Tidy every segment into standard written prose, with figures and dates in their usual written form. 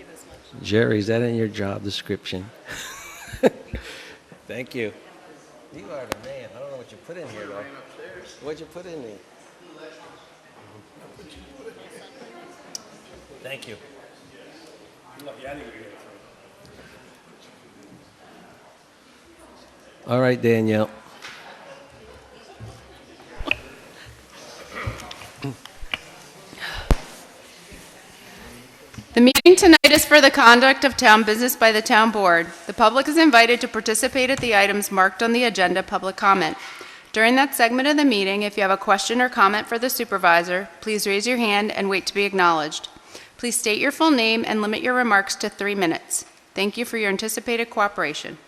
you this much. Jerry, is that in your job description? Thank you. You are the man. I don't know what you put in here, though. What'd you put in there? Thank you. All right, Danielle. The meeting tonight is for the conduct of town business by the town board. The public is invited to participate at the items marked on the agenda public comment. During that segment of the meeting, if you have a question or comment for the supervisor, please raise your hand and wait to be acknowledged. Please state your full name and limit your remarks to 3 minutes. Thank you for your anticipated cooperation.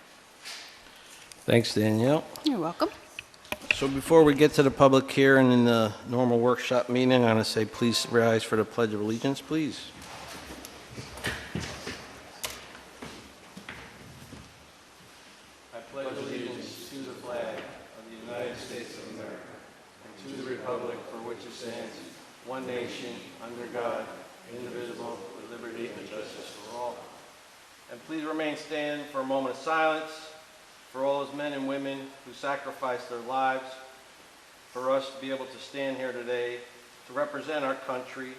Thanks, Danielle. You're welcome. So before we get to the public hearing in the normal workshop meeting, I'm going to say please rise for the Pledge of Allegiance, please. I pledge allegiance to the flag of the United States of America and to the republic for which it stands, one nation, under God, indivisible, with liberty and justice for all. And please remain standing for a moment of silence for all those men and women who sacrificed their lives for us to be able to stand here today to represent our country,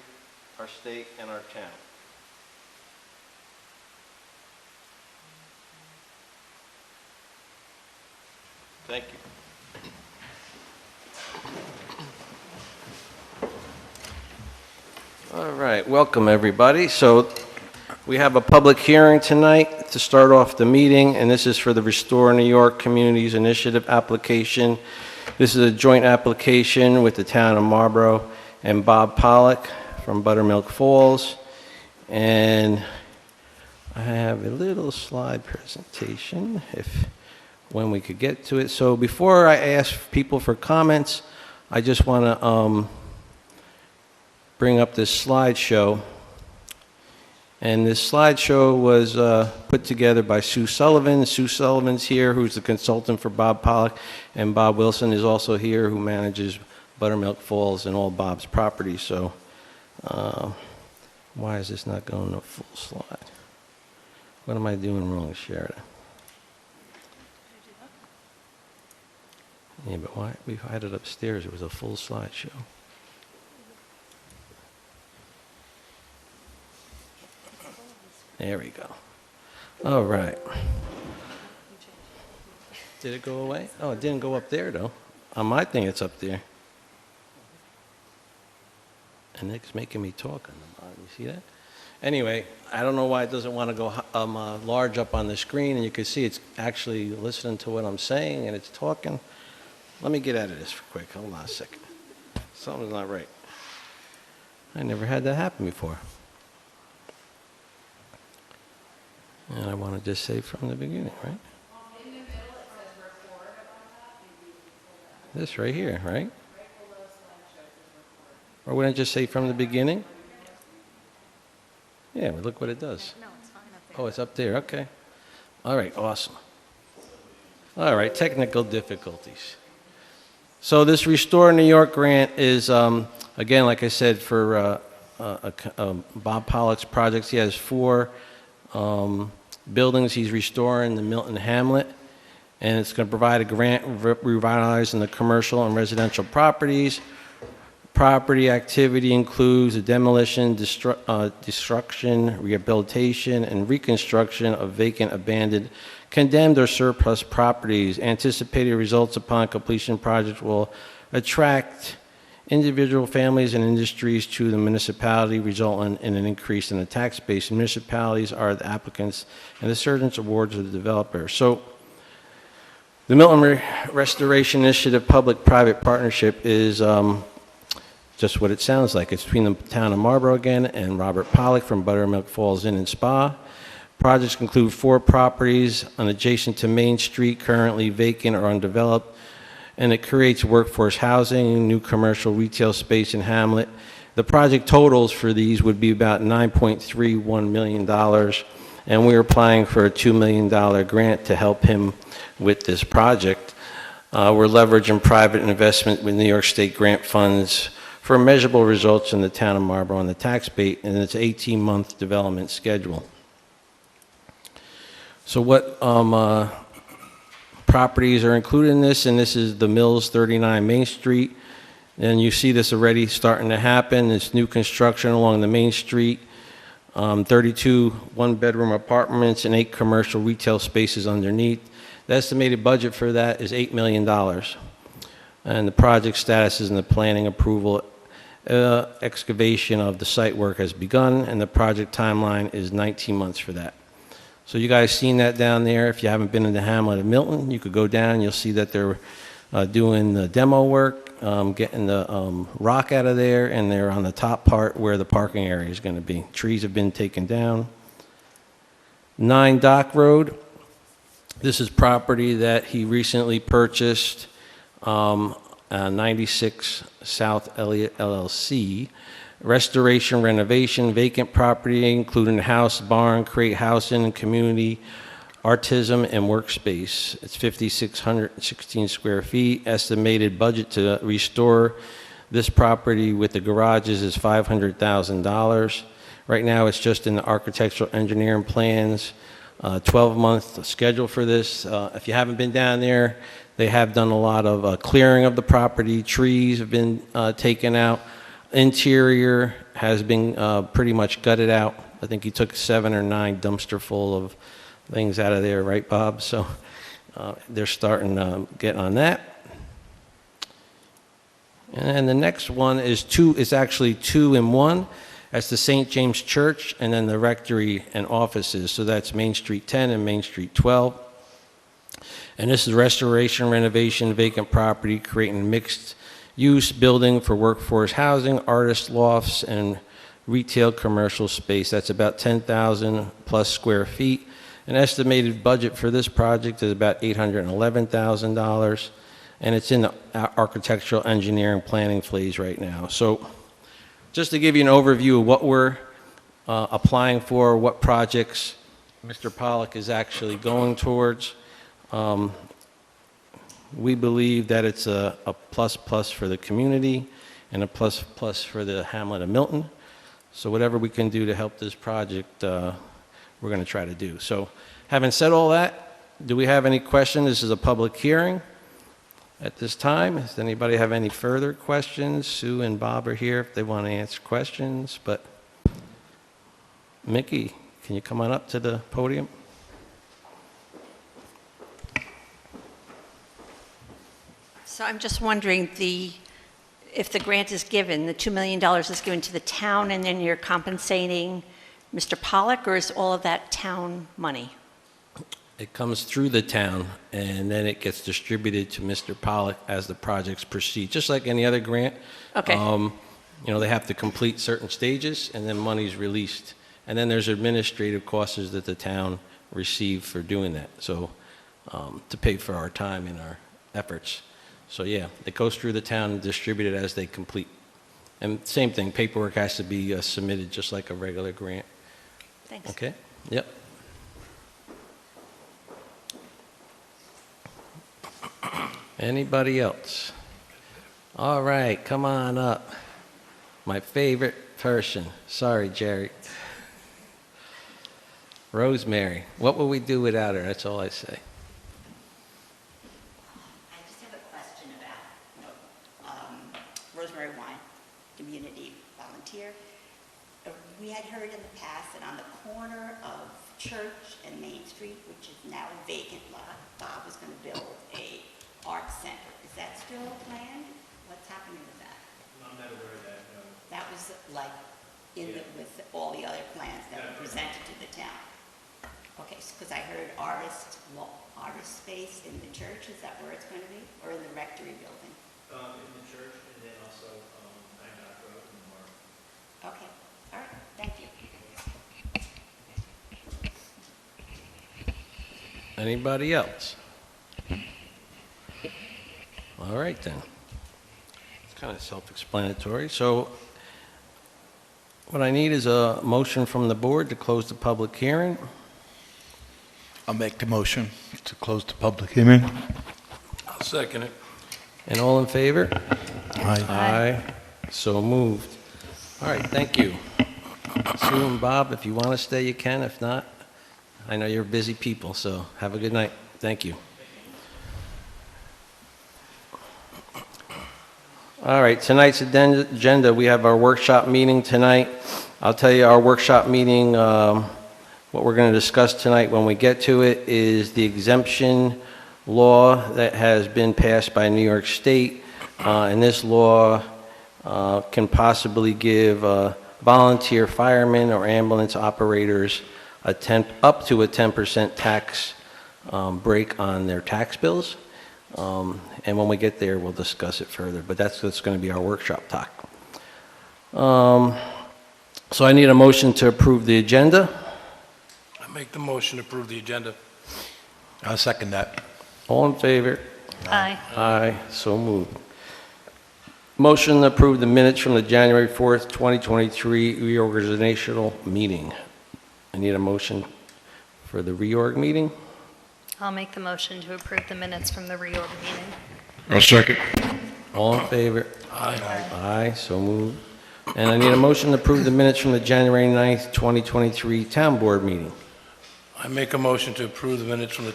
our state, and our town. Thank you. All right, welcome everybody. So we have a public hearing tonight to start off the meeting, and this is for the Restore New York Communities Initiative application. This is a joint application with the town of Marlborough and Bob Pollock from Buttermilk Falls. And I have a little slide presentation when we could get to it. So before I ask people for comments, I just want to bring up this slideshow. And this slideshow was put together by Sue Sullivan. Sue Sullivan's here, who's the consultant for Bob Pollock, and Bob Wilson is also here, who manages Buttermilk Falls and all Bob's properties. So why is this not going to full slide? What am I doing wrong, Sheridan? Yeah, but why? We had it upstairs. It was a full slideshow. There we go. All right. Did it go away? Oh, it didn't go up there, though. On my thing, it's up there. And it's making me talk on the bottom. You see that? Anyway, I don't know why it doesn't want to go large up on the screen, and you can see it's actually listening to what I'm saying, and it's talking. Let me get out of this quick. Hold on a second. Something's not right. I never had that happen before. And I want to just say from the beginning, right? In the middle, it says record about that. This right here, right? Or wouldn't it just say from the beginning? Yeah, but look what it does. No, it's fine up there. Oh, it's up there. Okay. All right, awesome. All right, technical difficulties. So this Restore New York grant is, again, like I said, for Bob Pollock's projects. He has 4 buildings he's restoring, the Milton Hamlet, and it's going to provide a grant revitalizing the commercial and residential properties. Property activity includes the demolition, destruction, rehabilitation, and reconstruction of vacant, abandoned, condemned, or surplus properties. Anticipated results upon completion project will attract individual families and industries to the municipality, resulting in an increase in the tax base. Municipalities are the applicants, and the Surgeons Awards are the developers. So the Milton Restoration Initiative Public-Private Partnership is just what it sounds like. It's between the town of Marlborough again and Robert Pollock from Buttermilk Falls Inn and Spa. Projects include 4 properties adjacent to Main Street, currently vacant or undeveloped, and it creates workforce housing, new commercial retail space in Hamlet. The project totals for these would be about $9.31 million, and we're applying for a $2 million grant to help him with this project. We're leveraging private investment with New York State grant funds for measurable results in the town of Marlborough on the tax base and its 18-month development schedule. So what properties are included in this, and this is the Mills 39 Main Street. And you see this already starting to happen. It's new construction along the Main Street, 32 one-bedroom apartments and 8 commercial retail spaces underneath. The estimated budget for that is $8 million. And the project status is in the planning approval. Excavation of the site work has begun, and the project timeline is 19 months for that. So you guys seen that down there. If you haven't been in the hamlet of Milton, you could go down. You'll see that they're doing the demo work, getting the rock out of there, and they're on the top part where the parking area is going to be. Trees have been taken down. 9 Dock Road. This is property that he recently purchased, 96 South Elliott LLC. Restoration, renovation, vacant property, including house, barn, create housing, community, artism, and workspace. It's 5,616 square feet. Estimated budget to restore this property with the garages is $500,000. Right now, it's just in the architectural engineering plans. 12-month schedule for this. If you haven't been down there, they have done a lot of clearing of the property. Trees have been taken out. Interior has been pretty much gutted out. I think he took 7 or 9 dumpster full of things out of there, right, Bob? So they're starting to get on that. And the next one is it's actually 2 in 1. That's the St. James Church and then the rectory and offices. So that's Main Street 10 and Main Street 12. And this is restoration, renovation, vacant property, creating mixed-use building for workforce housing, artist lofts, and retail commercial space. That's about 10,000 plus square feet. An estimated budget for this project is about $811,000, and it's in the architectural engineering planning phase right now. So just to give you an overview of what we're applying for, what projects Mr. Pollock is actually going towards, we believe that it's a plus for the community and a plus for the hamlet of Milton. So whatever we can do to help this project, we're going to try to do. So having said all that, do we have any questions? This is a public hearing at this time. Does anybody have any further questions? Sue and Bob are here if they want to answer questions. But Mickey, can you come on up to the podium? So I'm just wondering, if the grant is given, the $2 million is given to the town, and then you're compensating Mr. Pollock, or is all of that town money? It comes through the town, and then it gets distributed to Mr. Pollock as the projects proceed, just like any other grant. Okay. You know, they have to complete certain stages, and then money's released. And then there's administrative costs that the town receives for doing that, so to pay for our time and our efforts. So yeah, it goes through the town and distributed as they complete. And same thing, paperwork has to be submitted just like a regular grant. Thanks. Okay? Yep. Anybody else? All right, come on up. My favorite person. Sorry, Jerry. Rosemary. What would we do without her? That's all I say. I just have a question about, Rosemary Wine, community volunteer. We had heard in the past that on the corner of Church and Main Street, which is now a vacant lot, Bob was going to build a art center. Is that still planned? What's happening with that? I'm not aware of that, no. That was like with all the other plans that were presented to the town. Okay, because I heard artist space in the church. Is that where it's going to be, or in the rectory building? In the church, and then also 9 Dock Road in the Mark. Okay, all right, thank you. Anybody else? All right, then. It's kind of self-explanatory. So what I need is a motion from the board to close the public hearing. I'll make the motion to close the public hearing. I'll second it. And all in favor? Aye. Aye. So moved. All right, thank you. Sue and Bob, if you want to stay, you can. If not, I know you're busy people, so have a good night. Thank you. All right, tonight's agenda, we have our workshop meeting tonight. I'll tell you our workshop meeting, what we're going to discuss tonight when we get to it is the exemption law that has been passed by New York State. And this law can possibly give volunteer firemen or ambulance operators up to a 10% tax break on their tax bills. And when we get there, we'll discuss it further. But that's going to be our workshop talk. So I need a motion to approve the agenda. I make the motion to approve the agenda. I'll second that. All in favor? Aye. Aye, so moved. Motion to approve the minutes from the January 4th, 2023 reorganizational meeting. I need a motion for the reorg meeting. I'll make the motion to approve the minutes from the reorg meeting. I'll second. All in favor? Aye. Aye, so moved. And I need a motion to approve the minutes from the January 9th, 2023 town board meeting. I make a motion to approve the minutes from the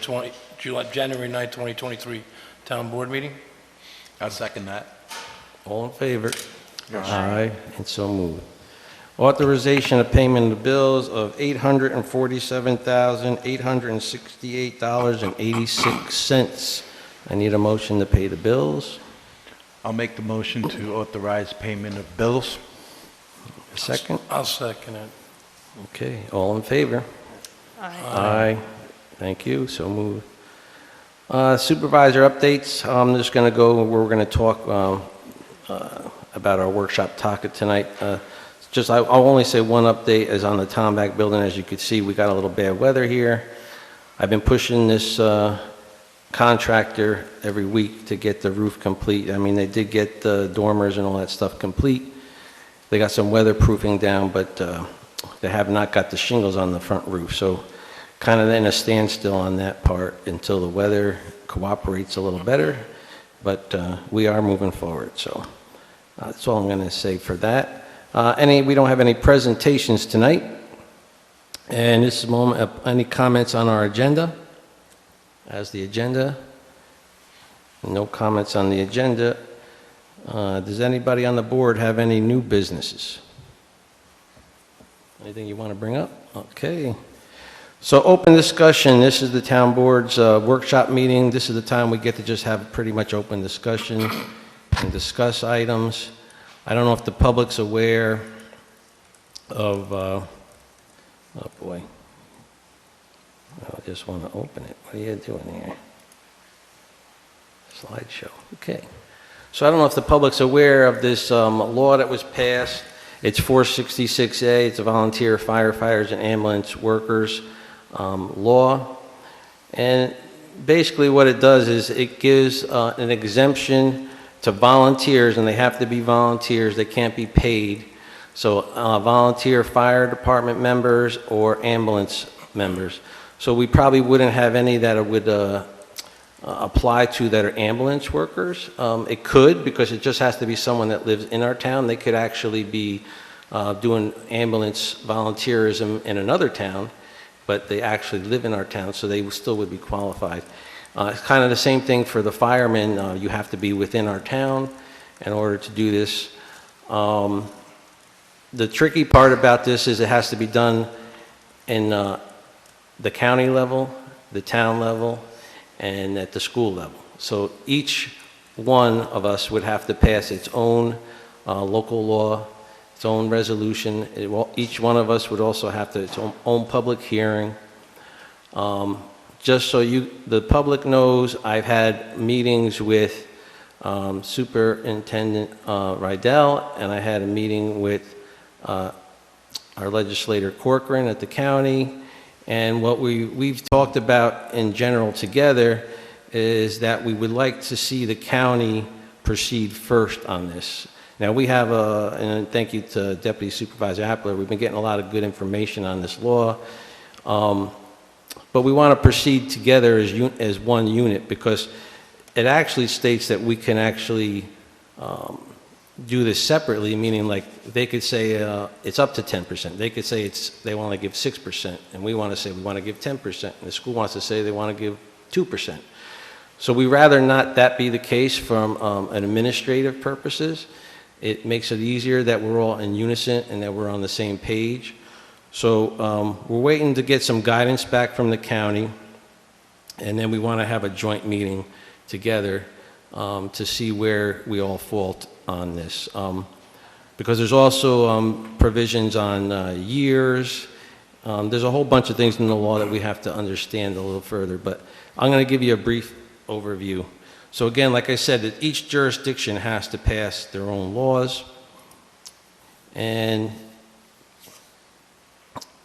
January 9, 2023 town board meeting. I'll second that. All in favor? Aye, and so moved. Authorization of payment of bills of $847,868.86. I need a motion to pay the bills. I'll make the motion to authorize payment of bills. A second? I'll second it. Okay, all in favor? Aye. Thank you, so moved. Supervisor updates, I'm just going to go, we're going to talk about our workshop talk tonight. I'll only say one update is on the Tomback building. As you can see, we got a little bad weather here. I've been pushing this contractor every week to get the roof complete. I mean, they did get the dormers and all that stuff complete. They got some weatherproofing down, but they have not got the shingles on the front roof. So kind of in a standstill on that part until the weather cooperates a little better. But we are moving forward. So that's all I'm going to say for that. We don't have any presentations tonight. And this is the moment, any comments on our agenda? As the agenda? No comments on the agenda. Does anybody on the board have any new businesses? Anything you want to bring up? Okay. So open discussion. This is the town board's workshop meeting. This is the time we get to just have pretty much open discussion and discuss items. I don't know if the public's aware of, oh boy. I just want to open it. What are you doing here? Slideshow. Okay. So I don't know if the public's aware of this law that was passed. It's 466A. It's a volunteer firefighters and ambulance workers law. And basically what it does is it gives an exemption to volunteers, and they have to be volunteers. They can't be paid. So volunteer fire department members or ambulance members. So we probably wouldn't have any that would apply to that are ambulance workers. It could, because it just has to be someone that lives in our town. They could actually be doing ambulance volunteerism in another town, but they actually live in our town, so they still would be qualified. It's kind of the same thing for the firemen. You have to be within our town in order to do this. The tricky part about this is it has to be done in the county level, the town level, and at the school level. So each one of us would have to pass its own local law, its own resolution. Each one of us would also have its own public hearing. Just so the public knows, I've had meetings with Superintendent Rydell, and I had a meeting with our legislator Corcoran at the county. And what we've talked about in general together is that we would like to see the county proceed first on this. Now we have and thank you to Deputy Supervisor Appler, we've been getting a lot of good information on this law. But we want to proceed together as one unit, because it actually states that we can actually do this separately, meaning like they could say it's up to 10%. They could say they want to give 6%, and we want to say we want to give 10%, and the school wants to say they want to give 2%. So we rather not that be the case from an administrative purposes. It makes it easier that we're all in unison and that we're on the same page. So we're waiting to get some guidance back from the county, and then we want to have a joint meeting together to see where we all fall on this. Because there's also provisions on years. There's a whole bunch of things in the law that we have to understand a little further, but I'm going to give you a brief overview. So again, like I said, that each jurisdiction has to pass their own laws, and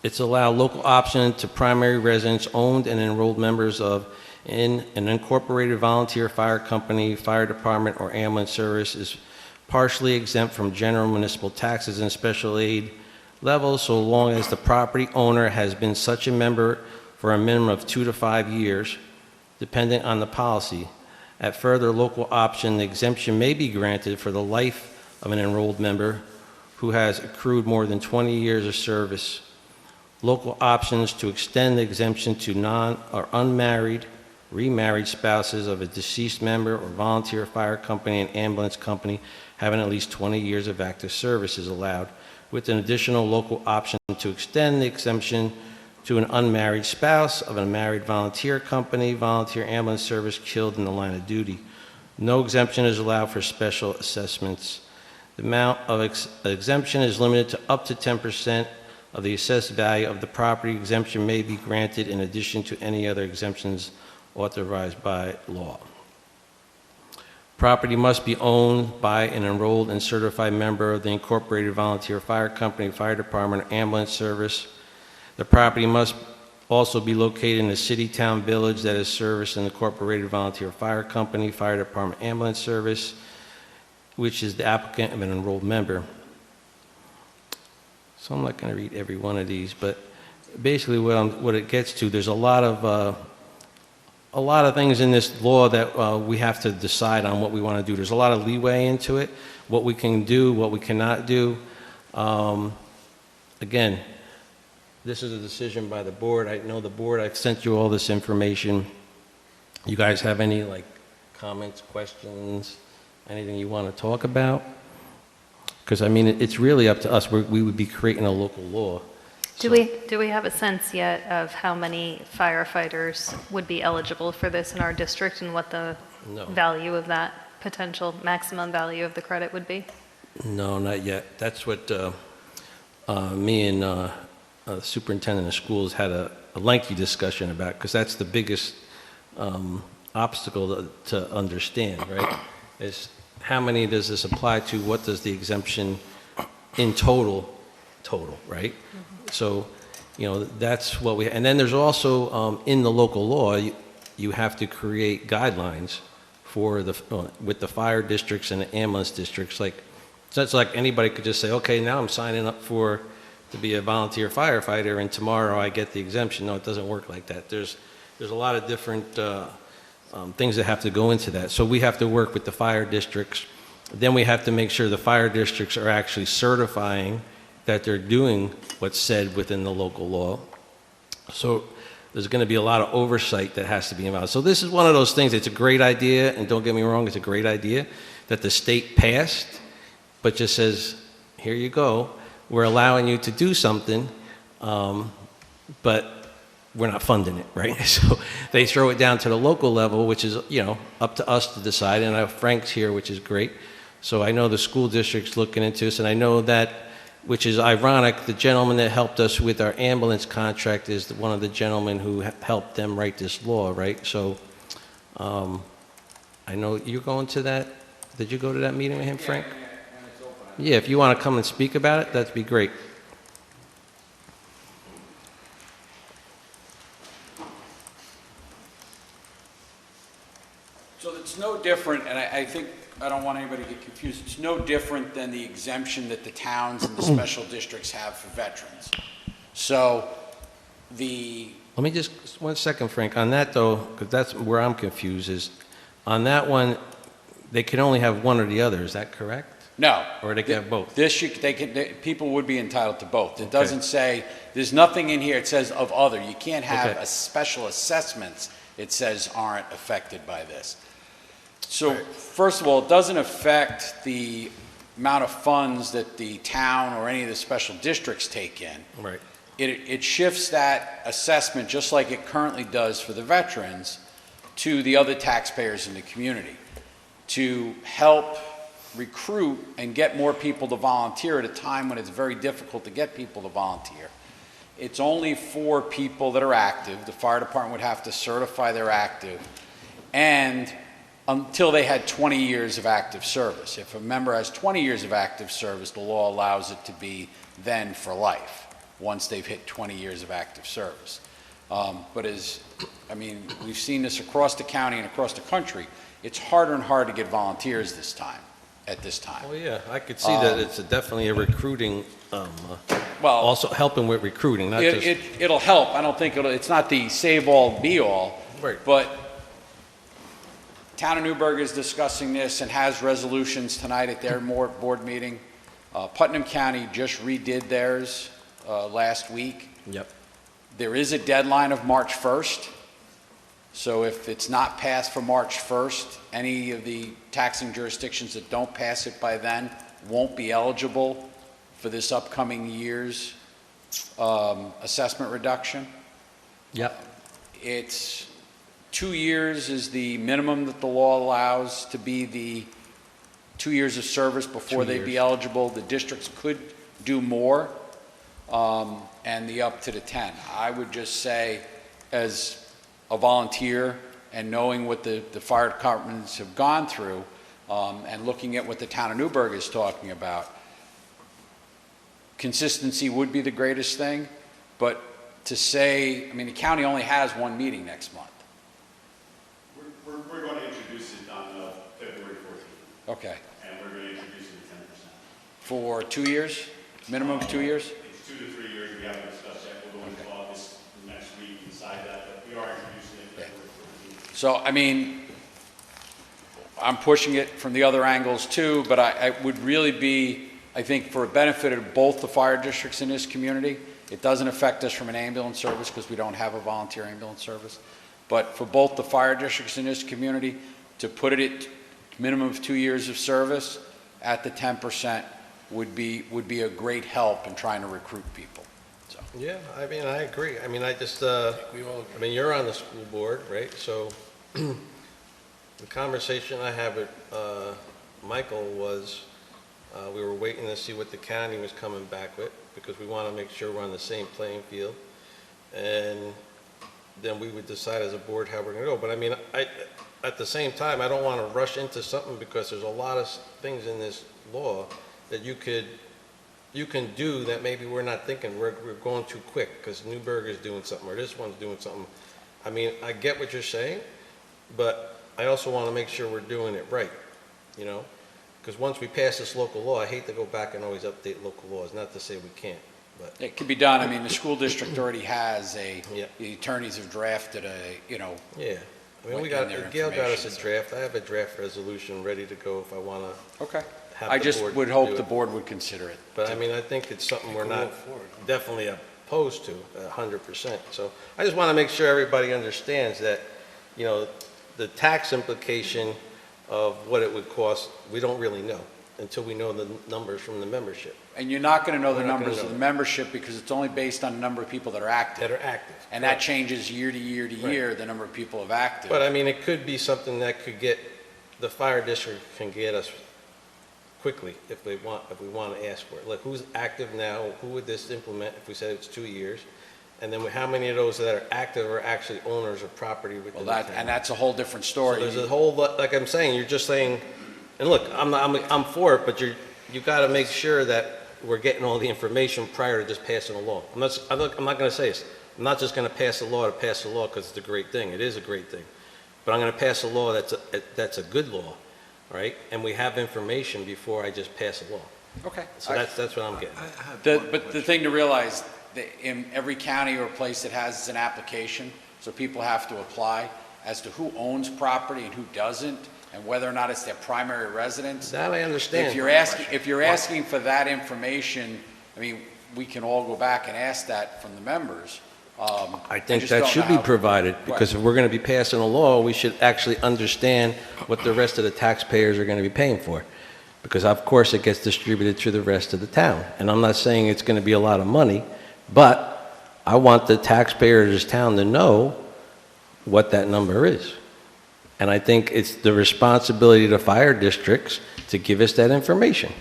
it's allowed local option to primary residents owned and enrolled members of in an incorporated volunteer fire company, fire department, or ambulance service is partially exempt from general municipal taxes and special aid levels so long as the property owner has been such a member for a minimum of 2 to 5 years, depending on the policy. At further local option, the exemption may be granted for the life of an enrolled member who has accrued more than 20 years of service. Local options to extend the exemption to non- or unmarried, remarried spouses of a deceased member or volunteer fire company and ambulance company having at least 20 years of active service is allowed, with an additional local option to extend the exemption to an unmarried spouse of a married volunteer company, volunteer ambulance service killed in the line of duty. No exemption is allowed for special assessments. The amount of exemption is limited to up to 10% of the assessed value of the property. Exemption may be granted in addition to any other exemptions authorized by law. Property must be owned by an enrolled and certified member of the incorporated volunteer fire company, fire department, or ambulance service. The property must also be located in a city, town, village that is serviced in the incorporated volunteer fire company, fire department, ambulance service, which is the applicant of an enrolled member. So I'm not going to read every one of these, but basically what it gets to, there's a lot of things in this law that we have to decide on what we want to do. There's a lot of leeway into it, what we can do, what we cannot do. Again, this is a decision by the board. I know the board, I've sent you all this information. You guys have any comments, questions, anything you want to talk about? Because I mean, it's really up to us. We would be creating a local law. Do we have a sense yet of how many firefighters would be eligible for this in our district and what the value of that potential maximum value of the credit would be? No, not yet. That's what me and the superintendent of schools had a lengthy discussion about, because that's the biggest obstacle to understand, right? Is how many does this apply to? What does the exemption in total, right? Mm-hmm. So, that's what we, and then there's also, in the local law, you have to create guidelines for with the fire districts and the ambulance districts. So it's like anybody could just say, okay, now I'm signing up to be a volunteer firefighter, and tomorrow I get the exemption. No, it doesn't work like that. There's a lot of different things that have to go into that. So we have to work with the fire districts. Then we have to make sure the fire districts are actually certifying that they're doing what's said within the local law. So there's going to be a lot of oversight that has to be involved. So this is one of those things. It's a great idea, and don't get me wrong, it's a great idea that the state passed, but just says, here you go. We're allowing you to do something, but we're not funding it, right? So they throw it down to the local level, which is, up to us to decide. And I have Frank's here, which is great. So I know the school district's looking into this, and I know that, which is ironic, the gentleman that helped us with our ambulance contract is one of the gentlemen who helped them write this law, right? So I know you're going to that. Did you go to that meeting with him, Frank? Yeah, if you want to come and speak about it, that'd be great. So it's no different, and I think, I don't want anybody to get confused, it's no different than the exemption that the towns and the special districts have for veterans. So Let me just, 1 second, Frank, on that though, because that's where I'm confused, is on that one, they can only have one or the other, is that correct? No. Or they can have both? People would be entitled to both. It doesn't say, there's nothing in here, it says of other. You can't have Okay. a special assessments, it says aren't affected by this. So, first of all, it doesn't affect the amount of funds that the town or any of the special districts take in. Right. It shifts that assessment, just like it currently does for the veterans, to the other taxpayers in the community, to help recruit and get more people to volunteer at a time when it's very difficult to get people to volunteer. It's only for people that are active. The fire department would have to certify they're active, and until they had 20 years of active service. If a member has 20 years of active service, the law allows it to be then for life, once they've hit 20 years of active service. But we've seen this across the county and across the country. It's harder and harder to get volunteers at this time. Well, yeah, I could see that it's definitely a recruiting, Well, also helping with recruiting, not just... it'll help. I don't think it's not the save-all, be-all. Right. But Town of Newburgh is discussing this and has resolutions tonight at their board meeting. Putnam County just redid theirs last week. Yep. There is a deadline of March 1st. So if it's not passed for March 1st, any of the taxing jurisdictions that don't pass it by then won't be eligible for this upcoming year's assessment reduction. Yep. It's 2 years is the minimum that the law allows to be the 2 years of service before 2 they'd be years. eligible. The districts could do more, and the up to the 10. I would just say, as a volunteer and knowing what the fire departments have gone through, and looking at what the town of Newburgh is talking about, consistency would be the greatest thing, but to say, the county only has one meeting next month. We're going to introduce it on February 14th. Okay. And we're going to introduce it at 10%. For 2 years? Minimum of 2 years? It's 2 to 3 years. We haven't discussed yet. We'll go into August next week and decide that, but we are introducing it February 14th. So, I'm pushing it from the other angles too, but I would really be, I think, for a benefit of both the fire districts in this community. It doesn't affect us from an ambulance service because we don't have a volunteer ambulance service. But for both the fire districts in this community, to put it at minimum of 2 years of service at the 10% would be a great help in trying to recruit people. So. Yeah, I agree. You're on the school board, right? So the conversation I had with Michael was, we were waiting to see what the county was coming back with, because we want to make sure we're on the same playing field. And then we would decide as a board how we're going to go. But at the same time, I don't want to rush into something, because there's a lot of things in this law that you can do that maybe we're not thinking. We're going too quick because Newburgh is doing something or this one's doing something. I get what you're saying, but I also want to make sure we're doing it right, because once we pass this local law, I hate to go back and always update local laws. Not to say we can't, but It could be done. The school district already has Yeah. the attorneys have drafted yeah. what We in got their Gail got us information, a draft. I have a draft resolution ready to go if I want to. Okay. Have I the just board would do hope it. the board would consider it. But I think it's something we're not definitely opposed to 100%. So I just want to make sure everybody understands that, the tax implication of what it would cost, we don't really know until we know the numbers from the membership. And you're not going to know the We're not gonna numbers of know. the membership because it's only based on the number of people that are active. That are active. And that changes year to year to Right. year, the number of people of active. But it could be something that could get, the fire district can get us quickly if we want to ask for it. Like, who's active now? Who would this implement if we said it's 2 years? And then how many of those that are active are actually owners of property within the town? And that's a whole different So story. there's a whole lot, like I'm saying, you're just saying, and look, I'm for it, but you got to make sure that we're getting all the information prior to just passing a law. I'm not going to say this. I'm not just going to pass a law to pass a law because it's a great thing. It is a great thing. But I'm going to pass a law that's a good law, right? And we have information before I just pass a law. Okay. So that's what I'm getting. But the thing to realize, that in every county or place that has an application, so people have to apply as to who owns property and who doesn't, and whether or not it's their primary residence. That I understand. If you're asking for that information, I mean, we can all go back and ask that from the members. I think just that don't should know be how- provided, because if we're going to be passing a law, we should actually understand what the rest of the taxpayers are going to be paying for. Because of course it gets distributed to the rest of the town. And I'm not saying it's going to be a lot of money, but I want the taxpayers of this town to know what that number is. And I think it's the responsibility of the fire districts to give us that information.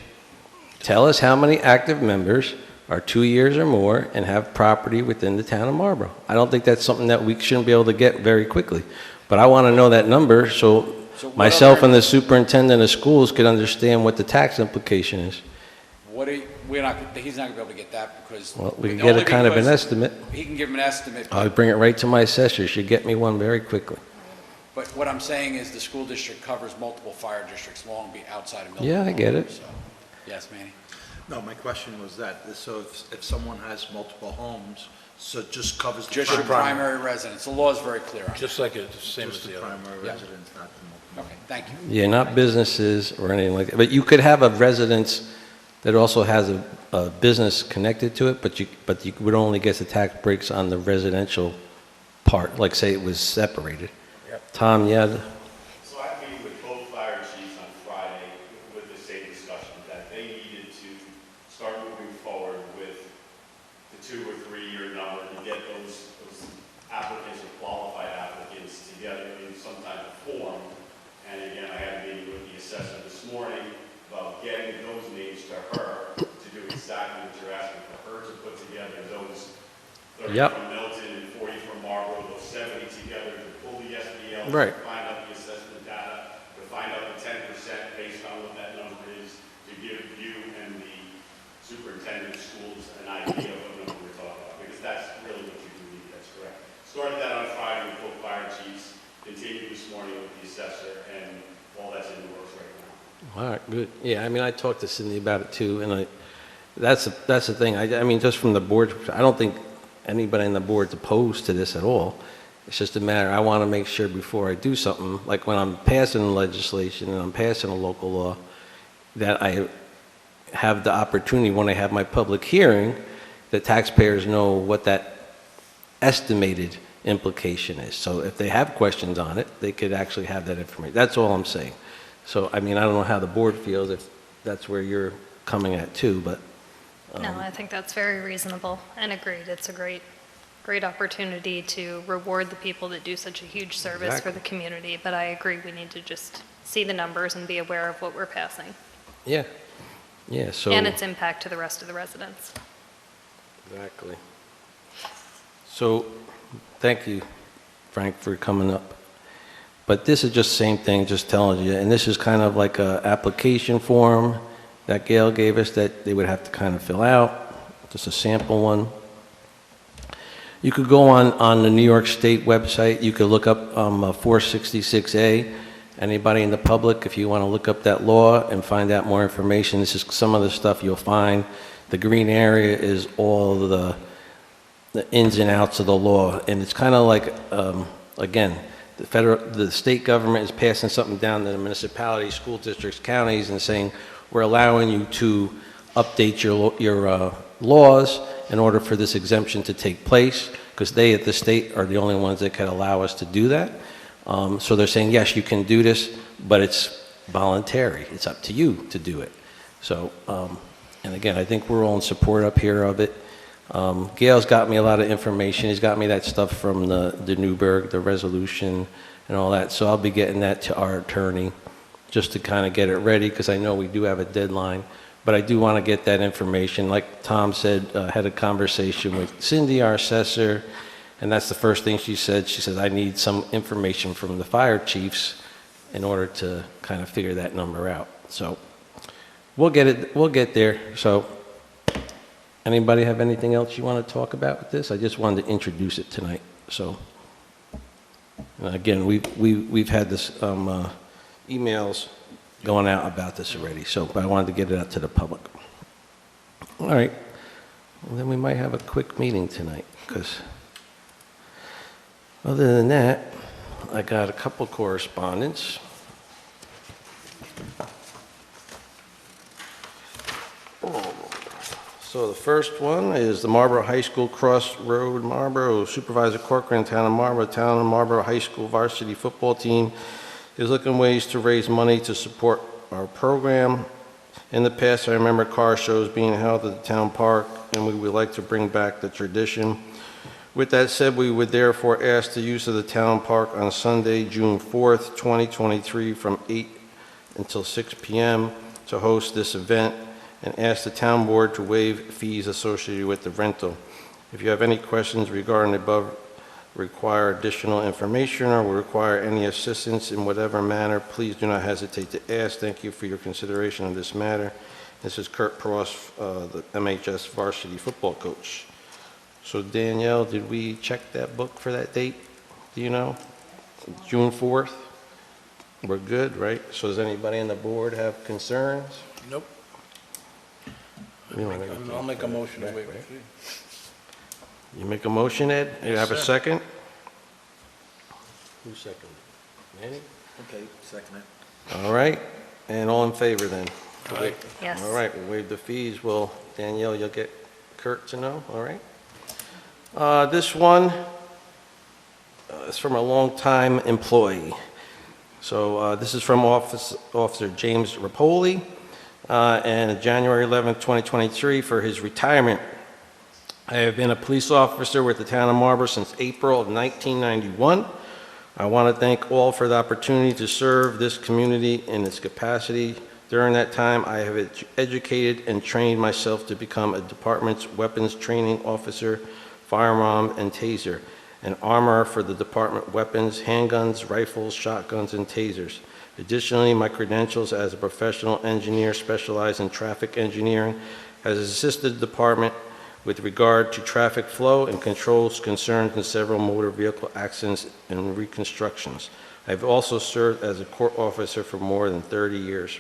Tell us how many active members are 2 years or more and have property within the town of Marlborough. I don't think that's something that we shouldn't be able to get very quickly. But I want to know that number so what myself other- and the superintendent of schools could understand what the tax implication is. He's not gonna be able to get that because. Well, we can get a kind of an estimate. He can give him an estimate, I'll bring it right to my assessor. She'll get me one very quickly. but what I'm saying is the school district covers multiple fire districts long outside of Milton. Yeah, I get it. So, yes, Manny? No, my question was that, so if someone has multiple homes, so it just covers the Just your primary residence. The law is very clear on that. Just like it's the same as Just the the other. primary Yeah. residence, not the multiple. Okay, thank you. Yeah, not businesses or anything like that. But you could have a residence that also has a business connected to it, but you would only get the tax breaks on the residential part, like say it was separated. Yep. Tom, yeah, So I meeting with both fire chiefs on Friday with the same discussion, that they needed to start moving forward with the 2 or 3 year number to get those applicants or qualified applicants together in some type of form. And again, I had a meeting with the assessor this morning about getting those names to her to do exactly what you're asking for her to put together those 30 Yep. from Milton and 40 from Marlborough, those 70 together to pull the SBL. Right. To find out the assessment data, to find out the 10% based on what that number is, to give you and the superintendent of schools an idea of what number we're talking about, because that's really what you do need, that's correct. Started that on Friday with both fire chiefs, continued this morning with the assessor, and all that's in the works right now. all right, good. Yeah, I mean, I talked to Cindy about it too, and that's the thing. I mean, just from the board, I don't think anybody on the board's opposed to this at all. It's just a matter, I want to make sure before I do something, like when I'm passing legislation and I'm passing a local law, that I have the opportunity, when I have my public hearing, that taxpayers know what that estimated implication is. So if they have questions on it, they could actually have that information. That's all I'm saying. So, I mean, I don't know how the board feels, if that's where you're coming at too, but No, I think that's very reasonable and agreed. It's a great opportunity to reward the people that do such a huge service for Exactly. the community. But I agree, we need to just see the numbers and be aware of what we're passing yeah, yeah, so. and its impact to the rest of the residents. Exactly. So, thank you, Frank, for coming up. But this is just same thing, just telling you, and this is kind of like a application form that Gail gave us that they would have to kind of fill out, just a sample one. You could go on the New York State website, you could look up 466A. Anybody in the public, if you want to look up that law and find out more information, this is some of the stuff you'll find. The green area is all the ins and outs of the law, and it's kind of like, again, the state government is passing something down to the municipalities, school districts, counties, and saying, we're allowing you to update your laws in order for this exemption to take place, because they at the state are the only ones that can allow us to do that. So they're saying, yes, you can do this, but it's voluntary. It's up to you to do it. So, and again, I think we're all in support up here of it. Gail's got me a lot of information. He's got me that stuff from the Newburgh, the resolution and all that. So I'll be getting that to our attorney just to kind of get it ready, because I know we do have a deadline. But I do want to get that information. Like Tom said, had a conversation with Cindy, our assessor, and that's the first thing she said. She said, I need some information from the fire chiefs in order to kind of figure that number out. So we'll get there. So anybody have anything else you want to talk about with this? I just wanted to introduce it tonight. So again, we've had this emails going out about this already, so but I wanted to get it out to the public. All right, well, then we might have a quick meeting tonight, because other than that, I got a couple correspondence. So the first one is the Marlborough High School Crossroad Marlborough. Supervisor Corcoran, Town of Marlborough High School varsity football team is looking ways to raise money to support our program. In the past, I remember car shows being held at the town park, and we would like to bring back the tradition. With that said, we would therefore ask the use of the town park on Sunday, June 4th, 2023, from 8 until 6 p.m. to host this event, and ask the town board to waive fees associated with the rental. If you have any questions regarding the above, require additional information, or will require any assistance in whatever manner, please do not hesitate to ask. Thank you for your consideration of this matter. This is Kurt Pross, the MHS varsity football coach. So Danielle, did we check that book for that date? Do you know? June 4th? We're good, right? So does anybody on the board have concerns? Nope. You don't have I'll make a motion to waive the right? fee. You make a motion, Ed? You have a sir. second? Who seconded? Manny? Okay, second it. All right, and all in favor then? Aye. Yes. All right, we'll waive the fees. Well, Danielle, you'll get Kurt to know, all right? This one is from a longtime employee. So this is from Officer James Rapoli, and January 11th, 2023, for his retirement. I have been a police officer with the town of Marlborough since April of 1991. I want to thank all for the opportunity to serve this community in its capacity. During that time, I have educated and trained myself to become a department's weapons training officer, firearm and taser, and armor for the department weapons, handguns, rifles, shotguns, and tasers. Additionally, my credentials as a professional engineer specialized in traffic engineering has assisted the department with regard to traffic flow and controls concerns in several motor vehicle accidents and reconstructions. I have also served as a court officer for more than 30 years.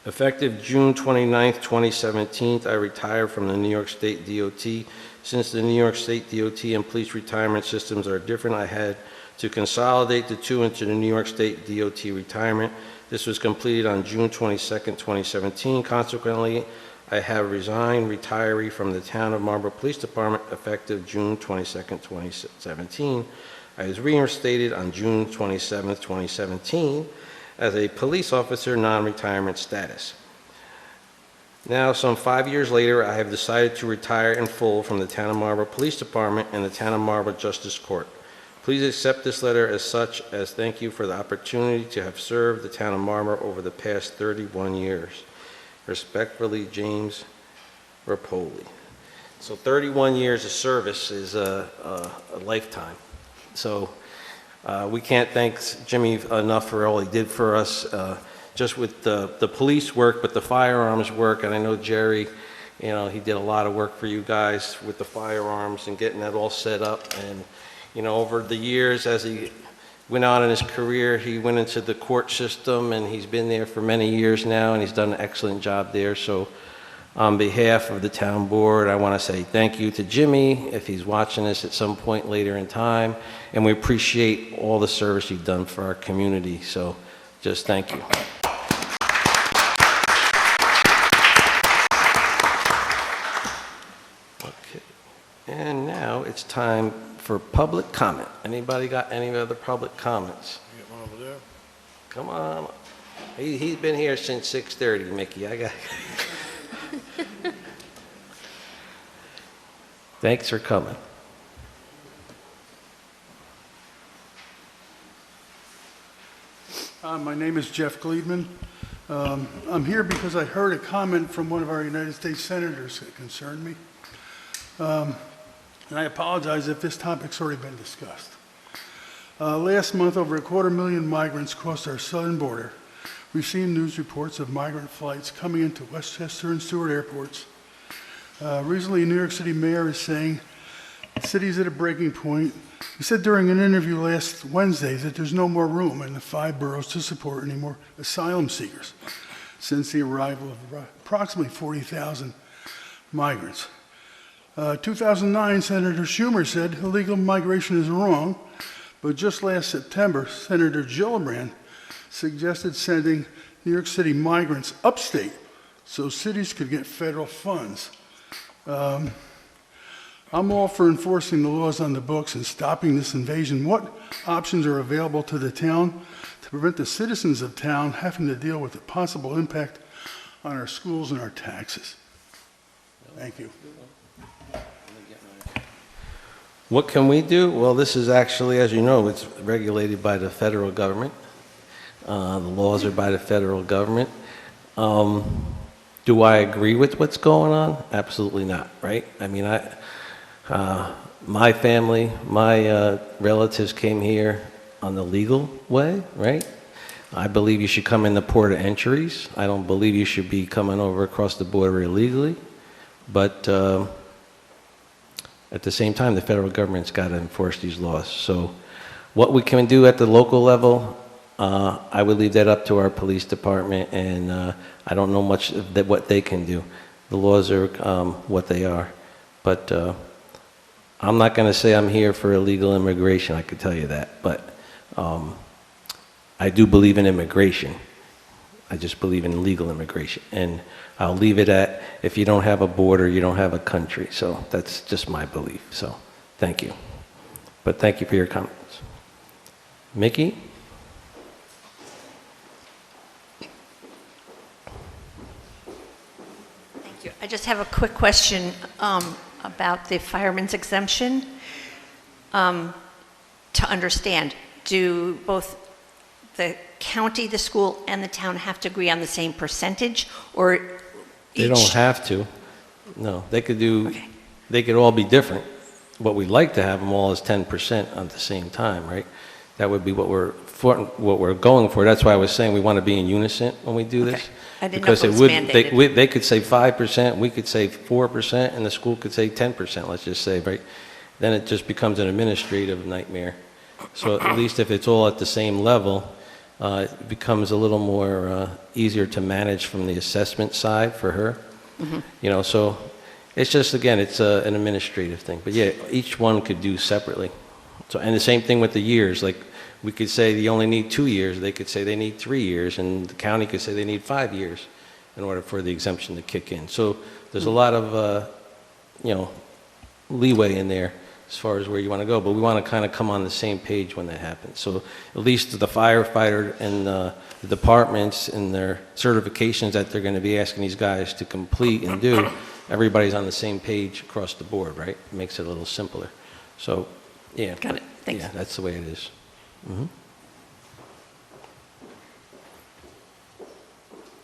Effective June 29, 2017, I retired from the New York State DOT. Since the New York State DOT and police retirement systems are different, I had to consolidate the two into the New York State DOT retirement. This was completed on June 22, 2017. Consequently, I have resigned retiree from the Town of Marlborough Police Department effective June 22, 2017. I was reinstated on June 27, 2017 as a police officer non-retirement status. Now, some 5 years later, I have decided to retire in full from the Town of Marlborough Police Department and the Town of Marlborough Justice Court. Please accept this letter as such, as thank you for the opportunity to have served the Town of Marlborough over the past 31 years. Respectfully, James Rapoli. So 31 years of service is a lifetime. So we can't thank Jimmy enough for all he did for us, just with the police work, but the firearms work. And I know Jerry, you know, he did a lot of work for you guys with the firearms and getting that all set up. And, you know, over the years, as he went on in his career, he went into the court system, and he's been there for many years now, and he's done an excellent job there. So on behalf of the town board, I want to say thank you to Jimmy, if he's watching this at some point later in time, and we appreciate all the service you've done for our community. So just thank you. Okay, and now it's time for public comment. Anybody got any other public comments? You got one over there? Come on. He's been here since 6:30, Mickey. I got. Thanks for coming. My name is Jeff Gleedman. I'm here because I heard a comment from one of our United States senators that concerned me. And I apologize if this topic's already been discussed. Last month, over 250,000 migrants crossed our southern border. We've seen news reports of migrant flights coming into Westchester and Stewart airports. Recently, New York City mayor is saying the city's at a breaking point. He said during an interview last Wednesday that there's no more room in the 5 boroughs to support any more asylum seekers since the arrival of approximately 40,000 migrants. 2009, Senator Schumer said illegal migration is wrong, but just last September, Senator Gillibrand suggested sending New York City migrants upstate so cities could get federal funds. I'm all for enforcing the laws on the books and stopping this invasion. What options are available to the town to prevent the citizens of town having to deal with the possible impact on our schools and our taxes? Thank you. What can we do? Well, this is actually, as you know, it's regulated by the federal government. The laws are by the federal government. Do I agree with what's going on? Absolutely not, right? I mean, my family, my relatives came here on the legal way, right? I believe you should come in the port of entries. I don't believe you should be coming over across the border illegally. But at the same time, the federal government's got to enforce these laws. So what we can do at the local level, I would leave that up to our police department, and I don't know much of what they can do. The laws are what they are. But I'm not going to say I'm here for illegal immigration, I can tell you that. But I do believe in immigration. I just believe in legal immigration. And I'll leave it at, if you don't have a border, you don't have a country. So that's just my belief. So thank you. But thank you for your comments. Mickey? Thank you. I just have a quick question about the fireman's exemption. To understand, do both the county, the school, and the town have to agree on the same percentage, or They don't have to. No, they could do, Okay. they could all be different. What we'd like to have them all is 10% at the same time, right? That would be what we're going for. That's why I was saying we want to be in unison when we do this. Okay. I didn't know Because if it was would, mandated. they could say 5%, we could say 4%, and the school could say 10%, let's just say, right? Then it just becomes an administrative nightmare. So at least if it's all at the same level, it becomes a little more easier to manage from the assessment side for her. You know, so it's just, again, it's an administrative thing. But yeah, each one could do separately. So, and the same thing with the years. Like, we could say you only need 2 years. They could say they need 3 years. And the county could say they need 5 years in order for the exemption to kick in. So there's a lot of, you know, leeway in there as far as where you want to go. But we want to kind of come on the same page when that happens. So at least the firefighter and the departments and their certifications that they're going to be asking these guys to complete and do, everybody's on the same page across the board, right? It makes it a little simpler. So, yeah. Got it. Thanks. Yeah, that's the way it is.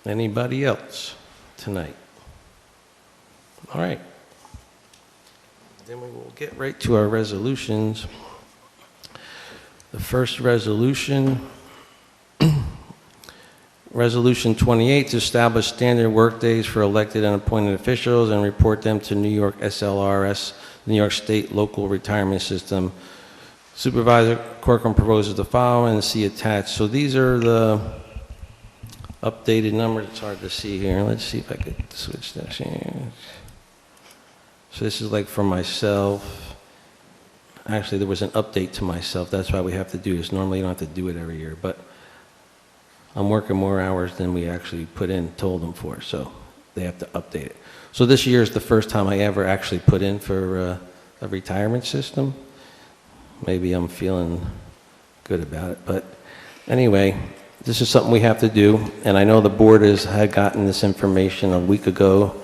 Anybody else tonight? All right. Then we will get right to our resolutions. The first resolution, Resolution 28, to establish standard workdays for elected and appointed officials and report them to New York SLRS, New York State Local Retirement System. Supervisor Corcoran proposes the following and see attached. So these are the updated numbers. It's hard to see here. Let's see if I could switch this here. So this is like for myself. Actually, there was an update to myself. That's why we have to do this. Normally, you don't have to do it every year, but I'm working more hours than we actually told them for, so they have to update it. So this year is the first time I ever actually put in for a retirement system. Maybe I'm feeling good about it, but anyway, this is something we have to do, and I know the board had gotten this information a week ago.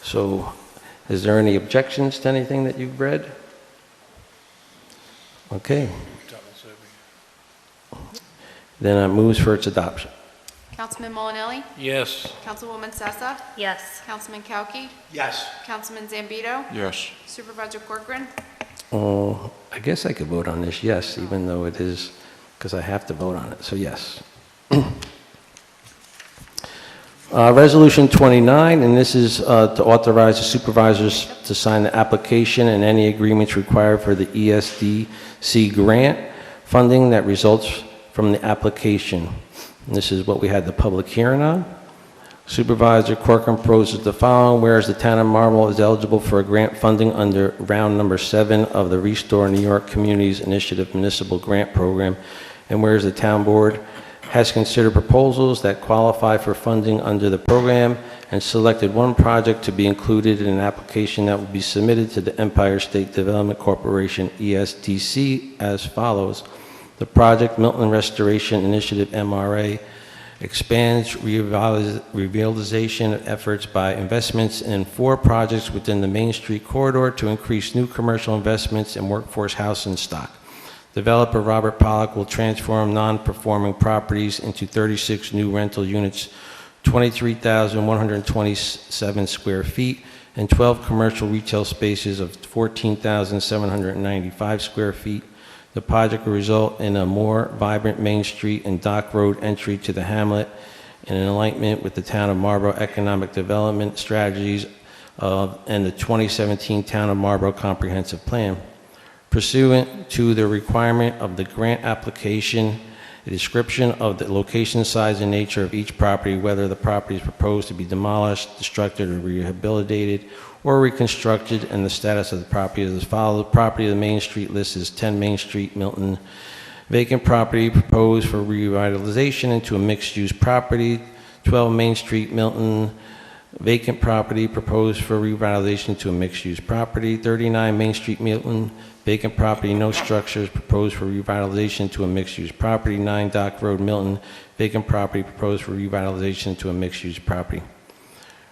So is there any objections to anything that you've read? Okay. Then I moves for its adoption. Councilman Molinelli? Yes. Councilwoman Sessa? Yes. Councilman Kauki? Yes. Councilman Zambito? Yes. Supervisor Corcoran? Oh, I guess I could vote on this, yes, even though it is, because I have to vote on it, so yes. Resolution 29, and this is to authorize the supervisors to sign the application and any agreements required for the ESDC grant funding that results from the application. And this is what we had the public hearing on. Supervisor Corcoran proposes the following, whereas the town of Marlborough is eligible for a grant funding under round number 7 of the Restore New York Communities Initiative Municipal Grant Program, and whereas the town board has considered proposals that qualify for funding under the program, and selected one project to be included in an application that will be submitted to the Empire State Development Corporation, ESDC, as follows. The project, Milton Restoration Initiative, MRA, expands revitalization efforts by investments in 4 projects within the Main Street corridor to increase new commercial investments in workforce housing stock. Developer Robert Pollock will transform non-performing properties into 36 new rental units, 23,127 square feet, and 12 commercial retail spaces of 14,795 square feet. The project will result in a more vibrant Main Street and Dock Road entry to the hamlet and in alignment with the Town of Marlborough economic development strategies and the 2017 Town of Marlborough Comprehensive Plan. Pursuant to the requirement of the grant application, a description of the location, size, and nature of each property, whether the property is proposed to be demolished, destructed, or rehabilitated, or reconstructed, and the status of the property is as follows. The property of the Main Street list is 10 Main Street, Milton. Vacant property proposed for revitalization into a mixed-use property, 12 Main Street, Milton. Vacant property proposed for revitalization to a mixed-use property, 39 Main Street, Milton. Vacant property, no structures, proposed for revitalization to a mixed-use property, 9 Dock Road, Milton. Vacant property proposed for revitalization to a mixed-use property.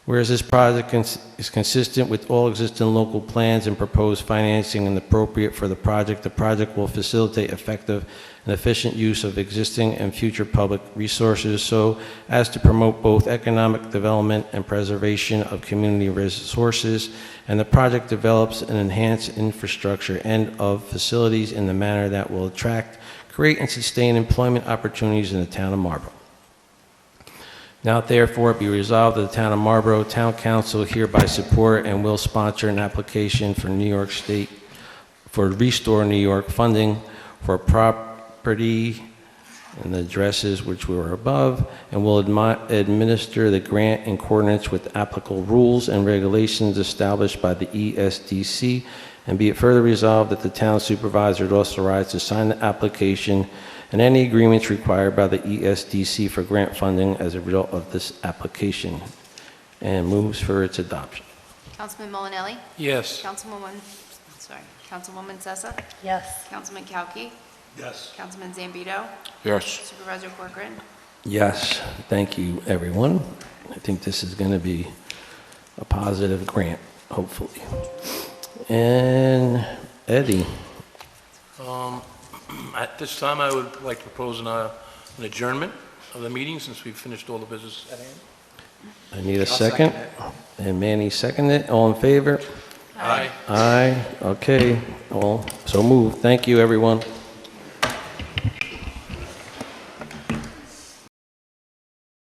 Whereas this project is consistent with all existing local plans and proposed financing and appropriate for the project will facilitate effective and efficient use of existing and future public resources so as to promote both economic development and preservation of community resources, and the project develops an enhanced infrastructure and of facilities in the manner that will attract, create, and sustain employment opportunities in the town of Marlborough. Now therefore be resolved that the Town of Marlborough Town Council hereby support and will sponsor an application for New York State, for Restore New York funding for property and the addresses which were above, and will administer the grant in accordance with applicable rules and regulations established by the ESDC, and be it further resolved that the town supervisor is authorized to sign the application and any agreements required by the ESDC for grant funding as a result of this application, and moves for its adoption. Councilman Molinelli? Yes. Councilwoman Sessa? Yes. Councilman Kauki? Yes. Councilman Zambito? Yes. Supervisor Corcoran? Yes, thank you, everyone. I think this is going to be a positive grant, hopefully. And Eddie. At this time, I would like to propose an adjournment of the meeting since we've finished all the business at hand. I need a second. And Manny seconded it. All in favor? Aye. Aye. Okay. All so moved. Thank you, everyone.